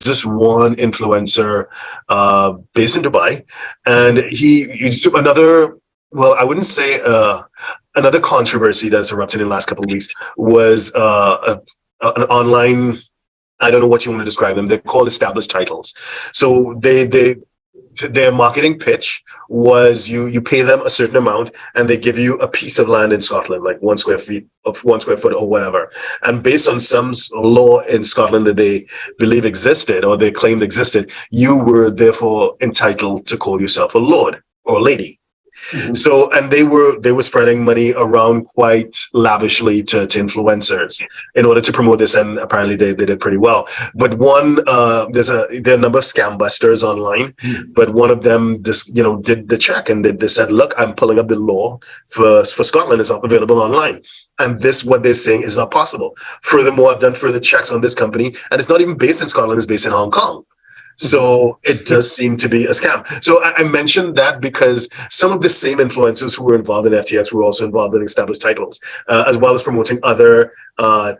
this one influencer based in Dubai, and he another. Well, I wouldn't say another controversy that's erupted in the last couple of weeks was an online. I don't know what you want to describe them. They're called established titles. So their marketing pitch was you pay them a certain amount and they give you a piece of land in Scotland, like 1 square foot or whatever. And based on some law in Scotland that they believe existed or they claimed existed, you were therefore entitled to call yourself a lord or a lady. Mm-hmm. So, and they were spreading money around quite lavishly to influencers in order to promote this, and apparently they did pretty well. But there are a number of scam busters online, but one of them did the check and they said, look, I'm pulling up the law for Scotland, it's not available online. And what they're saying is not possible. Furthermore, I've done further checks on this company, and it's not even based in Scotland, it's based in Hong Kong. So it does seem to be a scam. So I mentioned that because some of the same influencers who were involved in FTX were also involved in established titles, as well as promoting other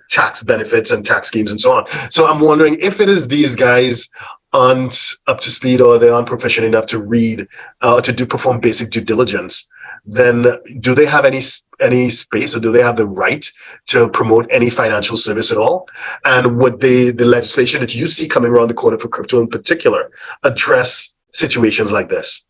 tax benefits and tax schemes and so on. So I'm wondering if it is these guys aren't up to speed or they aren't proficient enough to read, perform basic due diligence, then do they have any space or do they have the right to promote any financial service at all? And would the legislation that you see coming around the corner for crypto in particular address situations like this?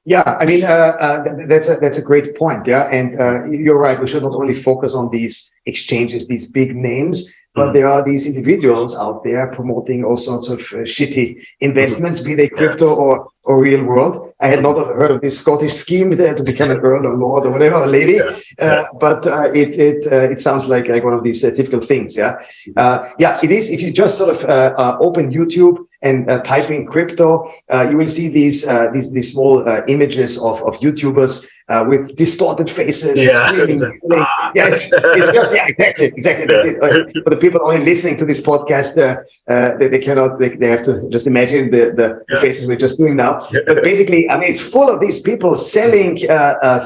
Yeah, I mean, that's a great point. Yeah, and you're right. We should not only focus on these exchanges, these big names, but there are these individuals out there promoting all sorts of shitty investments, be they crypto or real world. I had not heard of this Scottish scheme there to become an earl or lord or whatever, a lady, but it sounds like one of these typical things. Yeah, it is. If you just sort of open YouTube and type in crypto, you will see these small images of YouTubers with distorted faces. Exactly. That's it. For the people only listening to this podcast, they have to just imagine the faces we're just doing now. But basically, I mean, it's full of these people selling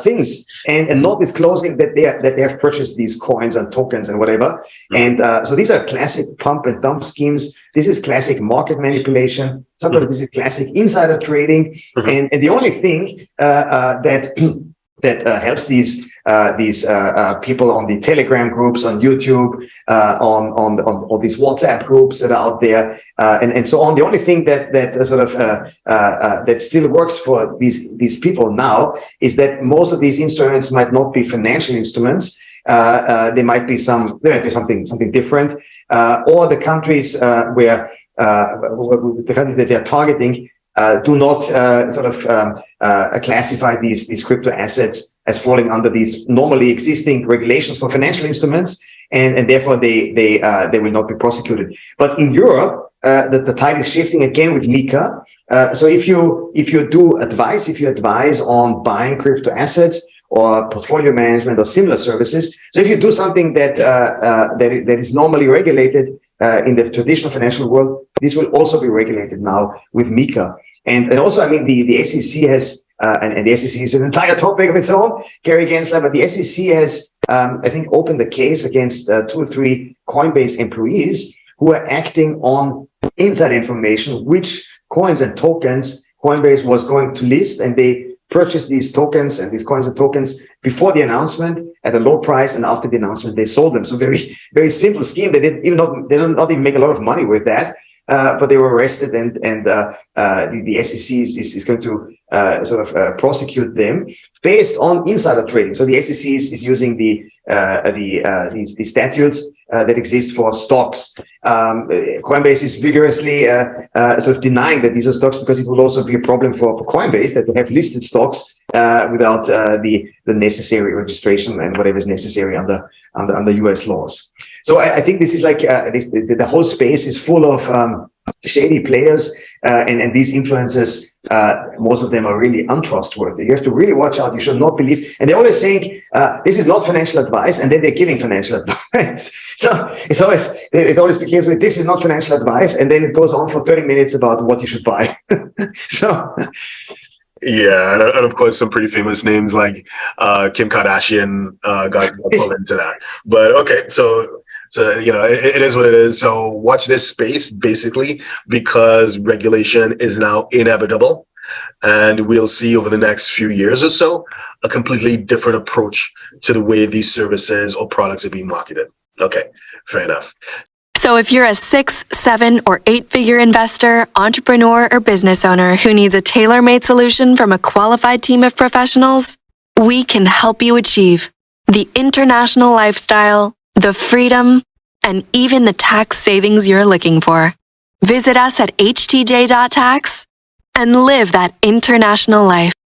things and not disclosing that they have purchased these coins and tokens and whatever. And so these are classic pump and dump schemes. This is classic market manipulation. Sometimes this is classic insider trading. And the only thing that helps these people on the Telegram groups, on YouTube, on these WhatsApp groups that are out there, and so on. The only thing that still works for these people now is that most of these instruments might not be financial instruments. There might be something different, or the countries where the countries that they're targeting do not classify these crypto assets as falling under these normally existing regulations for financial instruments, and therefore they will not be prosecuted. But in Europe, the tide is shifting again with MiCA. So if you advise on buying crypto assets or portfolio management or similar services, so if you do something that is normally regulated in the traditional financial world, this will also be regulated now with MiCA. And also, I mean, the SEC has, and the SEC is an entire topic of its own, Gary Gensler, but the SEC has, I think, opened the case against 2 or 3 Coinbase employees who are acting on inside information, which coins and tokens Coinbase was going to list, and they purchased these tokens and these coins and tokens before the announcement at a low price, and after the announcement they sold them. So very, very simple scheme. They did not even make a lot of money with that. But they were arrested, and the SEC is going to prosecute them based on insider trading. So the SEC is using the statutes that exist for stocks. Coinbase is vigorously denying that these are stocks, because it will also be a problem for Coinbase that they have listed stocks without the necessary registration and whatever is necessary under US laws. So I think this is like the whole space is full of shady players, and these influencers, most of them are really untrustworthy. You have to really watch out. You should not believe. And they're always saying, this is not financial advice, and then they're giving financial advice. So it always begins with, this is not financial advice, and then it goes on for 30 minutes about what you should buy. Yeah, and of course, some pretty famous names like Kim Kardashian got pulled into that. But okay, so So, it is what it is. So watch this space basically because regulation is now inevitable. And we'll see over the next few years or so a completely different approach to the way these services or products are being marketed. Okay, fair enough. So if you're a 6, 7, or 8-figure investor, entrepreneur, or business owner who needs a tailor-made solution from a qualified team of professionals, we can help you achieve the international lifestyle, the freedom, and even the tax savings you're looking for. Visit us at htj.tax and live that international life.